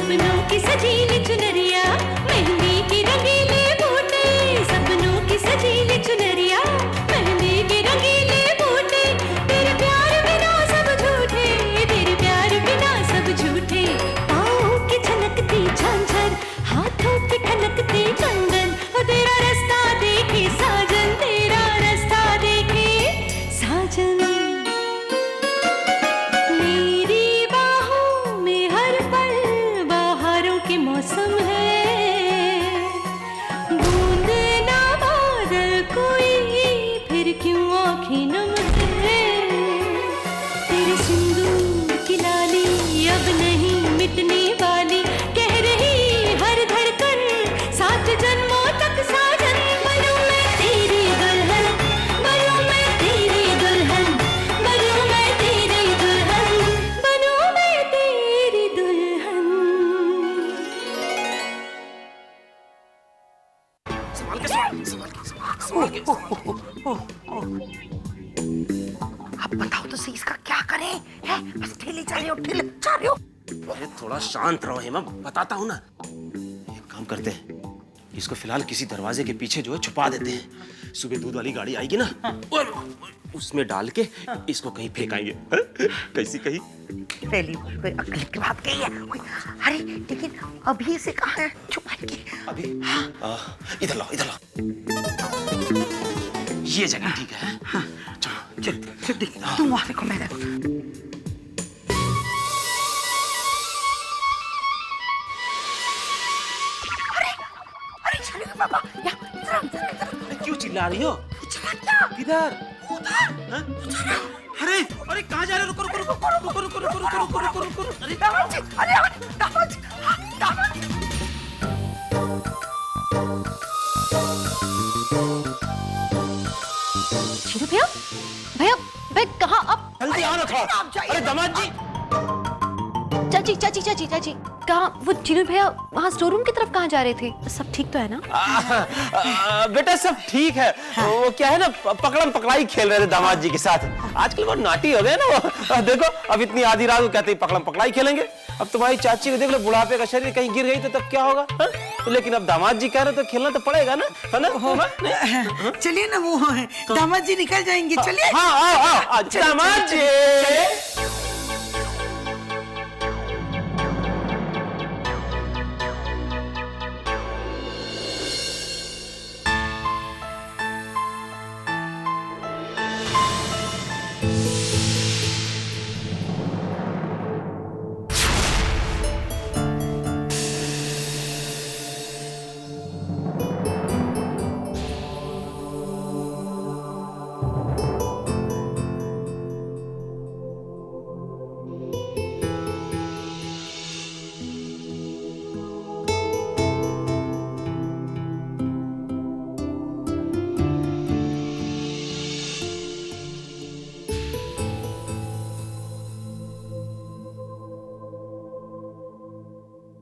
सपनों की सजीली चुनरिया, मेहंदी की रंगीले बूटे, सपनों की सजीली चुनरिया, मेहंदी की रंगीले बूटे, तेरे प्यार बिना सब झूठे, तेरे प्यार बिना सब झूठे, पाँव की छनकती झांझर, हाथों की ठनकती कंगन, ओ तेरा रास्ता देखे साजन, तेरा रास्ता देखे साजन। मेरी बाहों में हर पल बहारों के मौसम है, बूंद ना बादल कोई फिर क्यों आँखें नम है, तेरे सिंदूर की लाली अब नहीं मिटने वाली, कह रही हर धड़कन सात जन्मों तक साजन। बनूं मैं तेरी दुल्हन, बनूं मैं तेरी दुल्हन, बनूं मैं तेरी दुल्हन, बनूं मैं तेरी दुल्हन। अब बताओ तो सही, इसका क्या करें? है बस ठेले जा रहे हो, ठेले जा रहे हो। अरे थोड़ा शांत रहो हेमा, बताता हूँ ना। एक काम करते हैं, इसको फिलहाल किसी दरवाजे के पीछे जो है छुपा देते हैं। सुबह दूध वाली गाड़ी आएगी ना, और उसमें डाल के इसको कहीं फेंकाएंगे। कैसी कही? पहली बार कोई अकल की बात कही है। अरे लेकिन अभी इसे कहाँ है छुपाएंगे? अभी इधर लाओ, इधर लाओ। ये जगह ठीक है। हाँ चलो चल देख, तुम वहाँ देखो, मैं देखो। अरे चलो बाबा, इधर क्यों चिल्ला रही हो? चला क्या? किधर? उधर। अरे अरे कहाँ जा रहे हो? रुको रुको रुको रुको रुको रुको रुको रुको रुको रुको रुको। अरे दामाद जी, अरे दामाद जी, हाँ, दामाद जी। शीरू भैया, भैया भाई कहाँ अब? जल्दी आओ ना थोड़ा। अरे दामाद जी, चाची चाची चाची चाची कहाँ? वो चिरू भैया वहाँ स्टोर रूम की तरफ कहाँ जा रहे थे? सब ठीक तो है ना? बेटा सब ठीक है। वो क्या है ना, पकड़म पकड़ाई खेल रहे थे दामाद जी के साथ। आजकल वो नाटी हो गए ना वो। देखो अब इतनी आधी रात को कहते हैं पकड़म पकड़ाई खेलेंगे। अब तुम्हारी चाची को देख लो, बुढ़ापे का शरीर कहीं गिर गई तो तब क्या होगा? तो लेकिन अब दामाद जी कह रहे तो खेलना तो पड़ेगा ना, है ना? चलिए ना, वो है दामाद जी निकल जाएंगे, चलिए। हाँ हाँ दामाद जी।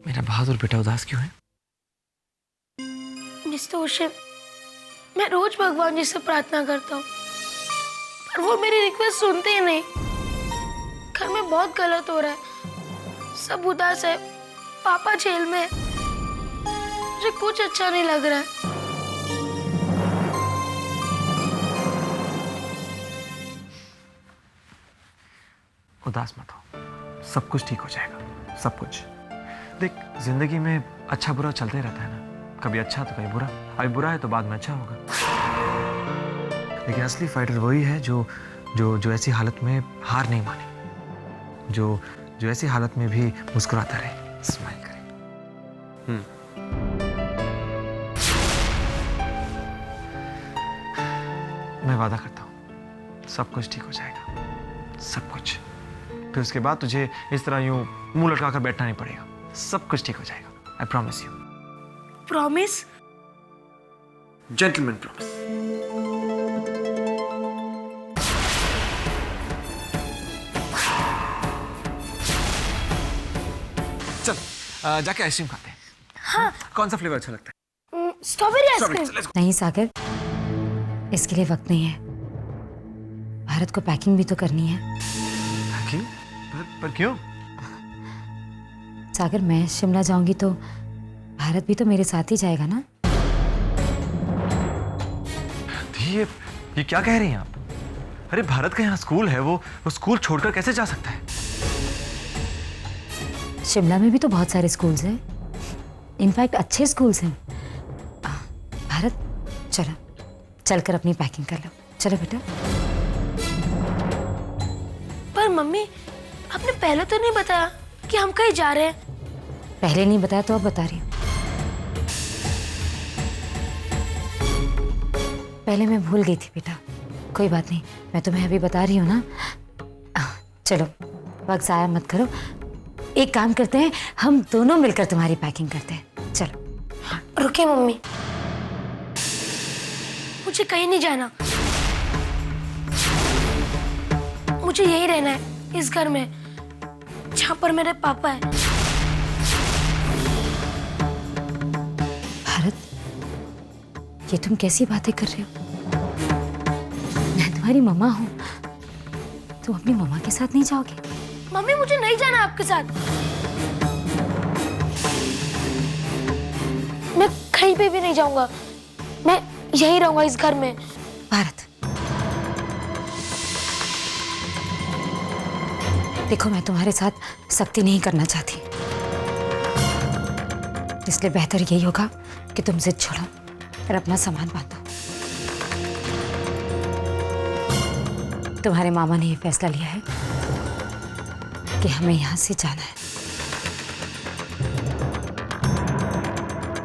मेरा बहादुर बेटा उदास क्यों है? मिस्टर ओशन, मैं रोज भगवान जी से प्रार्थना करता हूँ, पर वो मेरी रिक्वेस्ट सुनते ही नहीं। घर में बहुत गलत हो रहा है, सब उदास है, पापा जेल में है, मुझे कुछ अच्छा नहीं लग रहा है। उदास मत हो, सब कुछ ठीक हो जाएगा, सब कुछ। देख जिंदगी में अच्छा बुरा चलते रहता है ना, कभी अच्छा तो कभी बुरा, अभी बुरा है तो बाद में अच्छा होगा। लेकिन असली फाइटर वही है जो जो जो ऐसी हालत में हार नहीं माने, जो ऐसी हालत में भी मुस्कुराता रहे, स्माइल करे। मैं वादा करता हूँ सब कुछ ठीक हो जाएगा, सब कुछ। फिर उसके बाद तुझे इस तरह यूं मुंह लटका कर बैठना नहीं पड़ेगा, सब कुछ ठीक हो जाएगा। I promise you. Promise? Gentleman promise. चल जाके आइसक्रीम खाते हैं। हाँ। कौन सा फ्लेवर अच्छा लगता है? Strawberry ice cream. नहीं सागर, इसके लिए वक्त नहीं है। भारत को पैकिंग भी तो करनी है। पैकिंग? पर क्यों? सागर, मैं शिमला जाऊंगी तो भारत भी तो मेरे साथ ही जाएगा ना? ये क्या कह रही हैं आप? अरे भारत का यहाँ स्कूल है, वो स्कूल छोड़कर कैसे जा सकता है? शिमला में भी तो बहुत सारे स्कूल्स हैं, इनफैक्ट अच्छे स्कूल्स हैं। भारत, चलो चलकर अपनी पैकिंग कर लो। चलो बेटा। पर मम्मी, आपने पहले तो नहीं बताया कि हम कहीं जा रहे हैं। पहले नहीं बताया तो अब बता रही हूँ। पहले मैं भूल गई थी बेटा, कोई बात नहीं, मैं तुम्हें अभी बता रही हूँ ना। चलो वक्त ज़ाया मत करो, एक काम करते हैं, हम दोनों मिलकर तुम्हारी पैकिंग करते हैं। चलो। रुके मम्मी, मुझे कहीं नहीं जाना, मुझे यही रहना है इस घर में जहाँ पर मेरे पापा है। भारत, ये तुम कैसी बातें कर रहे हो? मैं तुम्हारी मम्मा हूँ, तुम अपनी मम्मा के साथ नहीं जाओगे? मम्मी, मुझे नहीं जाना आपके साथ, मैं कहीं पे भी नहीं जाऊंगा, मैं यही रहूंगा इस घर में। भारत, देखो मैं तुम्हारे साथ सख्ती नहीं करना चाहती, इसलिए बेहतर यही होगा कि तुम जिद छोड़ो और अपना सामान बांधो। तुम्हारे मामा ने ये फैसला लिया है कि हमें यहाँ से जाना है,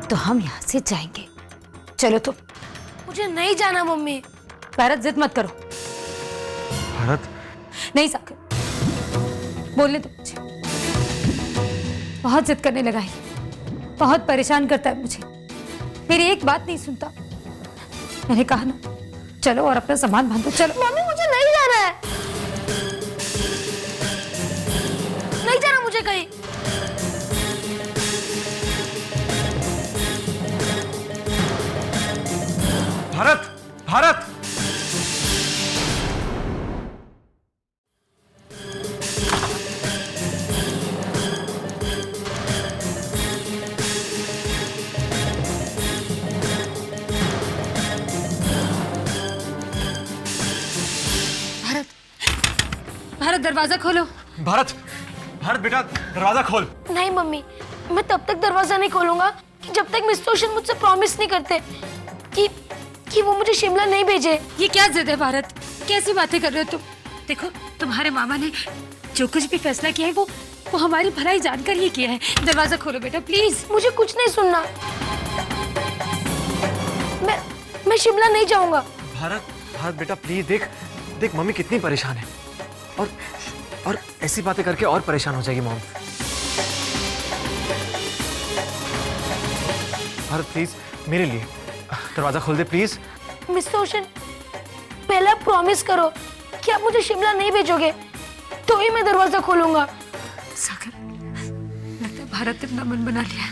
तो हम यहाँ से जाएंगे। चलो तो। मुझे नहीं जाना मम्मी। भारत, जिद मत करो। भारत, नहीं सागर, बोलने दो मुझे। बहुत जिद करने लगा है, बहुत परेशान करता है मुझे, मेरी एक बात नहीं सुनता। मैंने कहा ना, चलो और अपना सामान बांधो। चलो। मम्मी, मुझे नहीं जाना है, नहीं जाना मुझे कहीं। भारत, भारत, भारत, भारत, दरवाजा खोलो। भारत, भारत बेटा दरवाजा खोल। नहीं मम्मी, मैं तब तक दरवाजा नहीं खोलूंगा कि जब तक मिस्टर ओशन मुझसे प्रॉमिस नहीं करते कि वो मुझे शिमला नहीं भेजे। ये क्या जिद है भारत, कैसी बातें कर रहे हो तुम? देखो तुम्हारे मामा ने जो कुछ भी फैसला किया है वो हमारी भलाई जानकर ही किया है। दरवाजा खोलो बेटा प्लीज। मुझे कुछ नहीं सुनना, मैं शिमला नहीं जाऊंगा। भारत, भारत बेटा प्लीज, देख देख मम्मी कितनी परेशान है, और ऐसी बातें करके और परेशान हो जाएगी मॉम। भारत प्लीज, मेरे लिए दरवाजा खोल दे प्लीज। मिस्टर ओशन, पहले आप प्रॉमिस करो कि आप मुझे शिमला नहीं भेजोगे, तो ही मैं दरवाजा खोलूंगा। सागर, लगता है भारत ने अपना मन बना लिया है,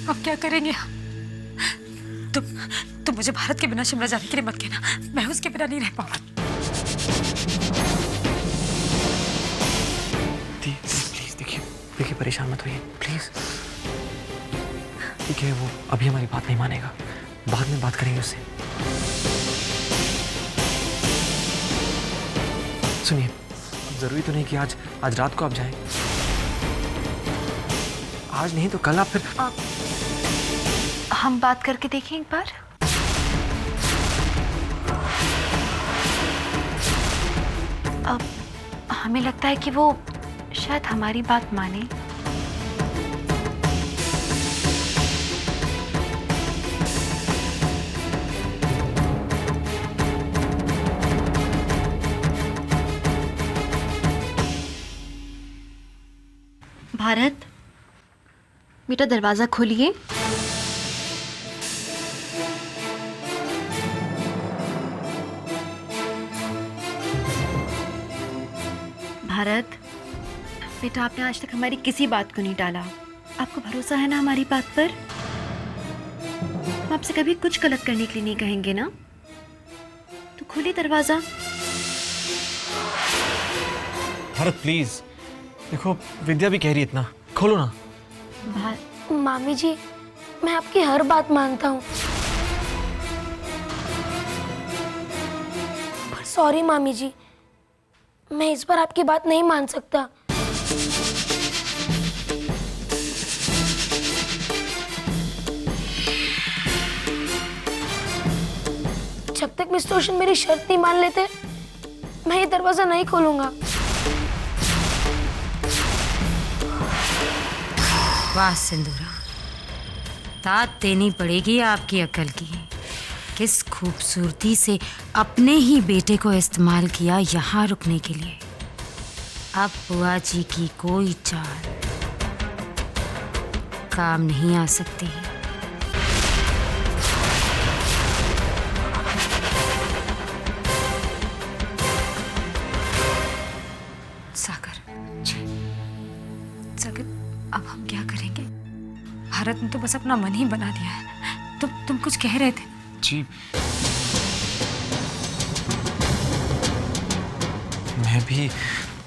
अब क्या करेंगे हम? तुम मुझे भारत के बिना शिमला जाने के लिए मत कहना, मैं उसके बिना नहीं रह पाऊंगा। प्लीज देखिए परेशान मत होइए प्लीज। ठीक है, वो अभी हमारी बात नहीं मानेगा, बाद में बात करेंगे उससे। सुनिए, जरूरी तो नहीं कि आज रात को आप जाएं, आज नहीं तो कल आप फिर। हम बात करके देखें एक बार। अब हमें लगता है कि वो शायद हमारी बात माने। भारत बेटा, दरवाजा खोलिए। भारत बेटा, आपने आज तक हमारी किसी बात को नहीं टाला, आपको भरोसा है ना हमारी बात पर? हम आपसे कभी कुछ गलत करने के लिए नहीं कहेंगे ना, तो खोलिए दरवाजा। भारत प्लीज, देखो विद्या भी कह रही है इतना, खोलो ना। मामी जी, मैं आपकी हर बात मानता हूँ, पर सॉरी मामी जी, मैं इस बार आपकी बात नहीं मान सकता। जब तक मिस्टर ओशन मेरी शर्त नहीं मान लेते, मैं ये दरवाजा नहीं खोलूंगा। वाह सिंदूरा, दाद देनी पड़ेगी आपकी अकल की। किस खूबसूरती से अपने ही बेटे को इस्तेमाल किया यहाँ रुकने के लिए। अब बुआ जी की कोई चाल काम नहीं आ सकती। सागर, सागर, अब हम क्या करेंगे? भारत ने तो बस अपना मन ही बना दिया है। तुम कुछ कह रहे थे? जी,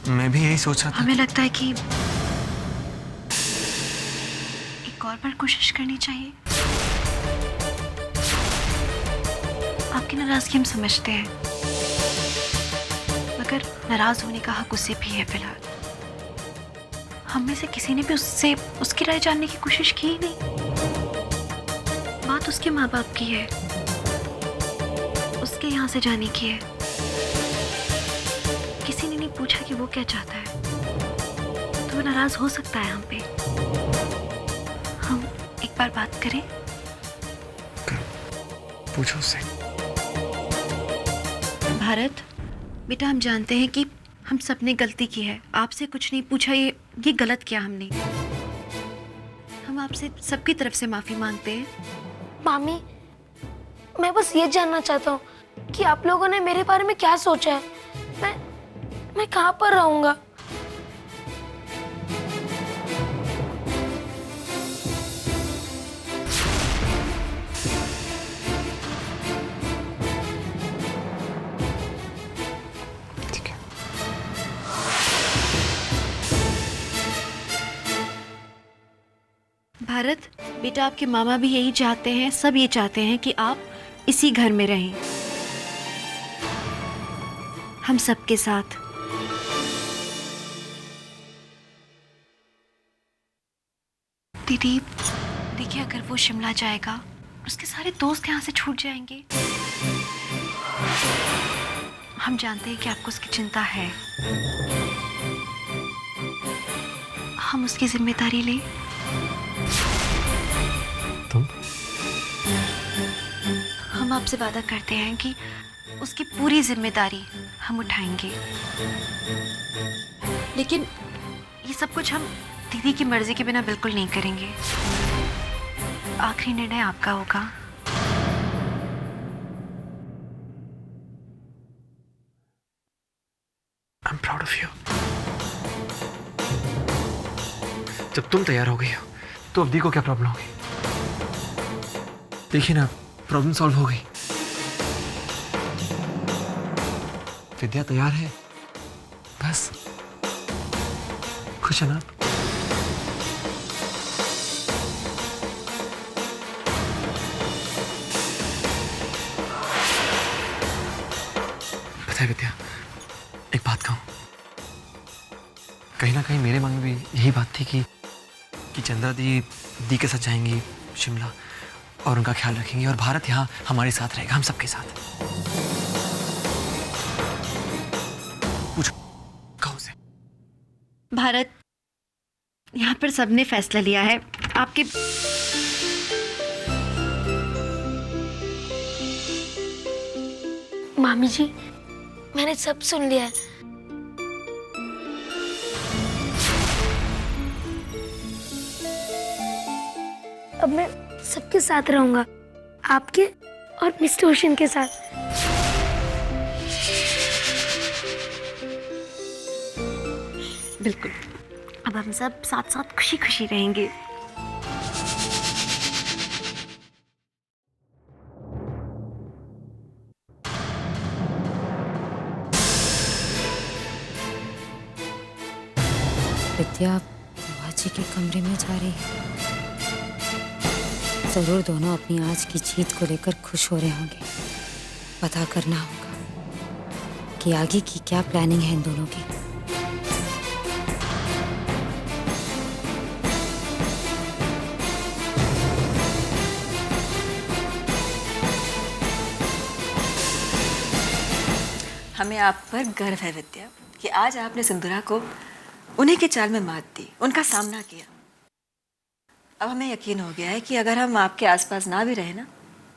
मैं भी यही सोच रहा था। हमें लगता है कि एक और बार कोशिश करनी चाहिए। आपकी नाराजगी हम समझते हैं, मगर नाराज होने का हक उसे भी है। फिलहाल हम में से किसी ने भी उससे उसकी राय जानने की कोशिश की ही नहीं। बात उसके माँ बाप की है, उसके यहाँ से जाने की है। किसी ने नहीं पूछा कि वो क्या चाहता है, तो वो नाराज हो सकता है हम पे। हम एक बार बात करें? पूछो उससे। भारत बेटा, हम जानते हैं कि हम सबने गलती की है। आपसे कुछ नहीं पूछा, ये गलत किया हमने। हम आपसे सबकी तरफ से माफी मांगते हैं। मामी, मैं बस ये जानना चाहता हूँ कि आप लोगों ने मेरे बारे में क्या सोचा है। मैं कहाँ पर रहूंगा? ठीक है। भारत बेटा, आपके मामा भी यही चाहते हैं, सब ये चाहते हैं कि आप इसी घर में रहें, हम सबके साथ। दीदी देखिए, अगर वो शिमला जाएगा, उसके सारे दोस्त यहाँ से छूट जाएंगे। हम जानते हैं कि आपको उसकी चिंता है। हम उसकी जिम्मेदारी लें। तुम? हम आपसे वादा करते हैं कि उसकी पूरी जिम्मेदारी हम उठाएंगे, लेकिन ये सब कुछ हम दीदी की मर्जी के बिना बिल्कुल नहीं करेंगे। आखिरी निर्णय आपका होगा। I'm proud of you. जब तुम तैयार हो गई हो, तो अवधि को क्या प्रॉब्लम होगी? देखिए ना, प्रॉब्लम सॉल्व हो गई। विद्या तैयार है, बस खुश है ना? पता है विद्या, एक बात कहूं, कहीं ना कहीं मेरे मन में भी यही बात थी कि चंद्रा दी के साथ जाएंगी शिमला और उनका ख्याल रखेंगी, और भारत यहाँ हमारे साथ रहेगा, हम सबके साथ। पूछो, कहो से। भारत, यहाँ पर सबने फैसला लिया है। आपके मामी जी, मैंने सब सुन लिया है। अब मैं सबके साथ रहूंगा, आपके और मिस्टर ओशन के साथ। बिल्कुल, अब हम सब साथ साथ खुशी खुशी रहेंगे। विद्या, बुआ बुआ जी के कमरे में जा रही है। जरूर दोनों अपनी आज की जीत को लेकर खुश हो रहे होंगे। पता करना होगा कि आगे की क्या प्लानिंग है इन दोनों की। हमें आप पर गर्व है विद्या कि आज आपने सिंदूरा को उन्हीं के चाल में मात दी, उनका सामना किया। अब हमें यकीन हो गया है कि अगर हम आपके आसपास ना भी रहे ना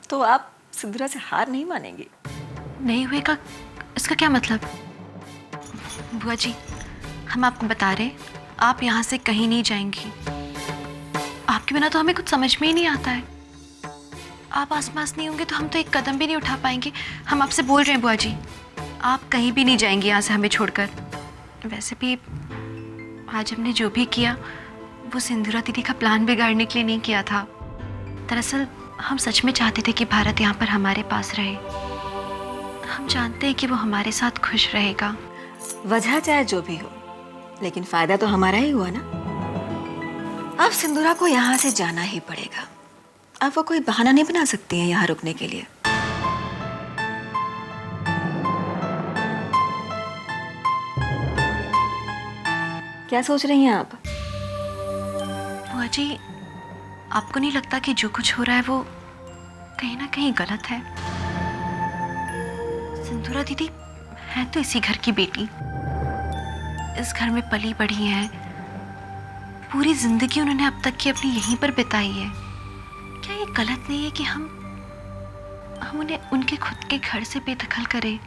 तो आप सिंदूरा से हार नहीं मानेंगे। नहीं हुए का इसका क्या मतलब? बुआ जी, हम आपको बता रहे आप यहाँ से कहीं नहीं जाएंगी। आपके बिना तो हमें कुछ समझ में ही नहीं आता है। आप आसपास नहीं होंगे तो हम तो एक कदम भी नहीं उठा पाएंगे। हम आपसे बोल रहे हैं बुआ जी, आप कहीं भी नहीं जाएंगी यहाँ से हमें छोड़कर। वैसे भी आज हमने जो भी किया वो सिंदूरा दीदी का प्लान बिगाड़ने के लिए नहीं किया था। दरअसल हम सच में चाहते थे कि भारत यहाँ पर हमारे पास रहे। हम जानते हैं कि वो हमारे साथ खुश रहेगा। वजह चाहे जो भी हो, लेकिन फायदा तो हमारा ही हुआ ना। अब सिंदूरा को यहाँ से जाना ही पड़ेगा। अब वो कोई बहाना नहीं बना सकती है यहाँ रुकने के लिए। क्या सोच रही हैं आप? बुआ जी, आपको नहीं लगता कि जो कुछ हो रहा है वो कहीं ना कहीं गलत है? सिंदूरा दीदी है तो इसी घर की बेटी, इस घर में पली बढ़ी है। पूरी जिंदगी उन्होंने अब तक की अपनी यहीं पर बिताई है। क्या ये गलत नहीं है कि हम उन्हें उनके खुद के घर से बेदखल करें?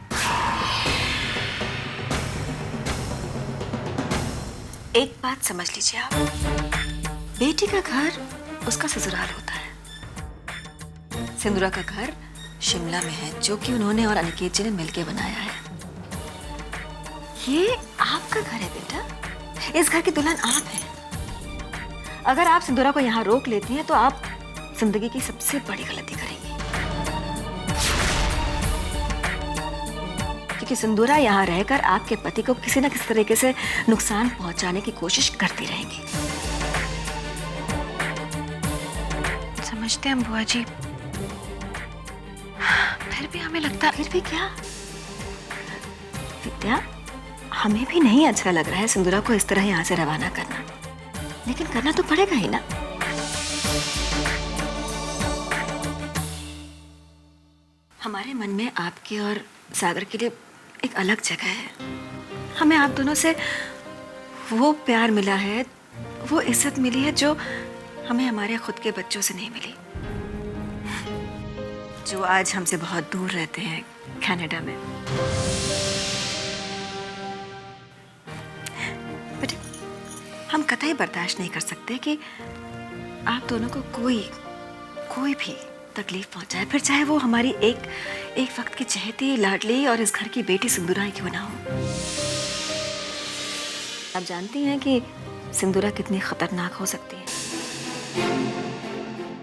एक बात समझ लीजिए आप, बेटी का घर उसका ससुराल होता है। सिंदूरा का घर शिमला में है, जो कि उन्होंने और अनिकेत जी ने मिलकर बनाया है। ये आपका घर है बेटा, इस घर की दुल्हन आप हैं। अगर आप सिंदूरा को यहाँ रोक लेती हैं तो आप जिंदगी की सबसे बड़ी गलती करेंगी, क्योंकि सिंदूरा यहाँ रहकर आपके पति को किसी न किसी तरीके से नुकसान पहुंचाने की कोशिश करती रहेंगी। समझते हैं बुआ जी, फिर भी हमें लगता। फिर भी क्या विद्या, हमें भी नहीं अच्छा लग रहा है सिंदूरा को इस तरह यहाँ से रवाना करना, लेकिन करना तो पड़ेगा ही ना। हमारे मन में आपके और सागर के लिए एक अलग जगह है। हमें आप दोनों से वो प्यार मिला है, वो इज्जत मिली है जो हमें हमारे खुद के बच्चों से नहीं मिली, जो आज हमसे बहुत दूर रहते हैं कनाडा में। बट हम कतई बर्दाश्त नहीं कर सकते कि आप दोनों को कोई भी तकलीफ पहुंचाए, फिर चाहे वो हमारी एक वक्त की चहेती लाडली और इस घर की बेटी सिंदूरा ही क्यों ना हो। आप जानती हैं कि सिंदूरा कितनी खतरनाक हो सकती है।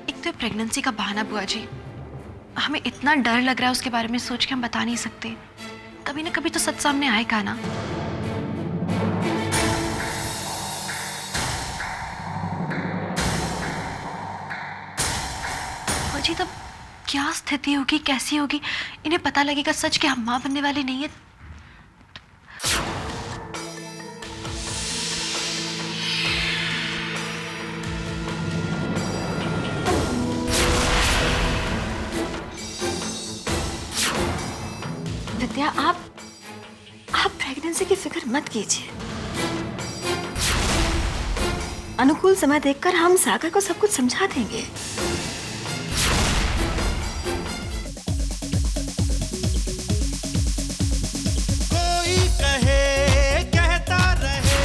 एक तो प्रेगनेंसी का बहाना बुआ जी, हमें इतना डर लग रहा है उसके बारे में सोच के हम बता नहीं सकते। कभी ना कभी तो सच सामने आएगा ना। बुआ जी तब क्या स्थिति होगी, कैसी होगी? इन्हें पता लगेगा सच कि हम मां बनने वाले नहीं है। विद्या, आप प्रेगनेंसी की फिक्र मत कीजिए। अनुकूल समय देखकर हम सागर को सब कुछ समझा देंगे। कोई कहे कहता रहे,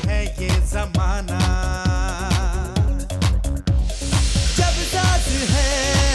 है ये जमाना, जब साथ है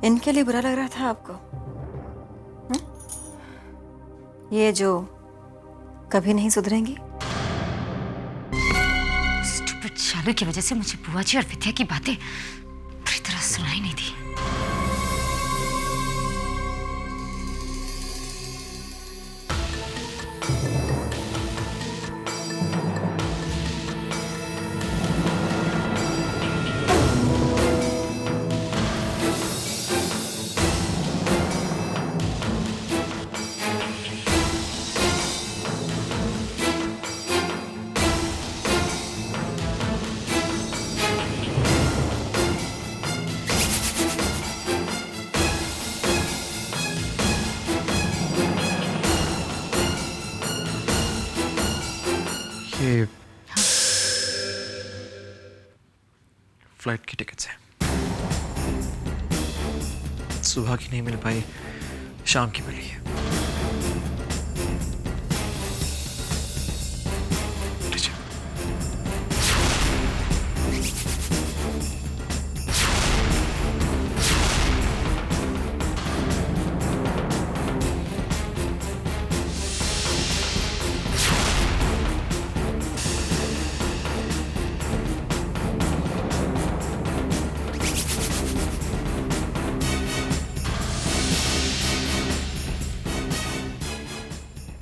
इनके लिए बुरा लग रहा था आपको? ये जो कभी नहीं सुधरेंगी? स्टूपिड शालू की वजह से मुझे बुआ जी और विद्या की बातें पूरी तरह सुनाई नहीं दी। ये फ्लाइट की टिकट्स हैं। सुबह की नहीं मिल पाई, शाम की मिली है। लीजिए।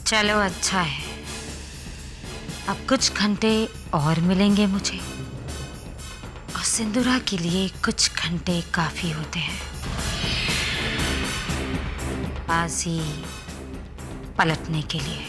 चलो अच्छा है, अब कुछ घंटे और मिलेंगे मुझे, और सिंदूरा के लिए कुछ घंटे काफी होते हैं बाजी पलटने के लिए।